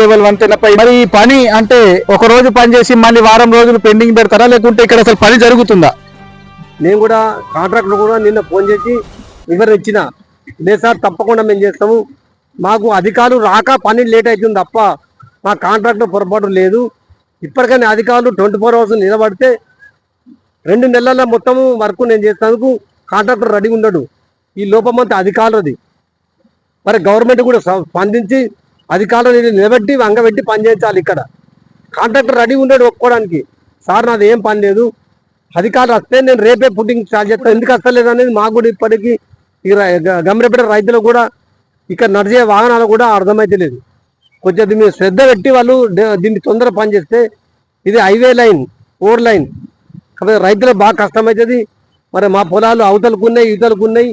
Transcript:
Level వంతెనపై మరి ఈ పని అంటే ఒక రోజు పని చేసి మళ్ళీ వారం రోజులు పెండింగ్ పెడతారా, లేకుంటే ఇక్కడ అసలు పని జరుగుతుందా? నేను కూడా కాంట్రాక్టర్ కూడా నిన్న ఫోన్ చేసి వివరణ ఇచ్చిన, లేదు సార్ తప్పకుండా మేము చేస్తాము, మాకు అధికారులు రాక పని లేట్ అవుతుంది తప్ప మా కాంట్రాక్టర్ పొరపాటు లేదు. ఇప్పటికైనా అధికారులు 24 hours నిలబడితే 2 నెలల మొత్తము వర్క్ నేను చేసేందుకు కాంట్రాక్టర్ రెడీ ఉండడు. ఈ లోపమంతా అధికారులది. మరి గవర్నమెంట్ కూడా స్పందించి అధికారులు నిలబెట్టి వంగబెట్టి పని చేయించాలి. ఇక్కడ కాంట్రాక్టర్ రెడీ ఉండడు ఒప్పుకోవడానికి. సార్ నాది ఏం పని లేదు, అధికారులు వస్తే నేను రేపే పుట్టింగ్ స్టార్ట్ చేస్తాను, ఎందుకు వస్తలేదు అనేది మాకు కూడా ఇప్పటికీ గమ్రెపేట రైతులకు కూడా ఇక్కడ నడిచే వాహనాలు కూడా అర్థమైతే లేదు. కొంచెం దీన్ని శ్రద్ధ పెట్టి వాళ్ళు దీన్ని తొందర పని చేస్తే, ఇది హైవే లైన్ 4 లైన్ కాబట్టి రైతులకు బాగా కష్టమవుతుంది. మరి మా పొలాలు అవతలకు ఉన్నాయి, ఇవతలకు ఉన్నాయి.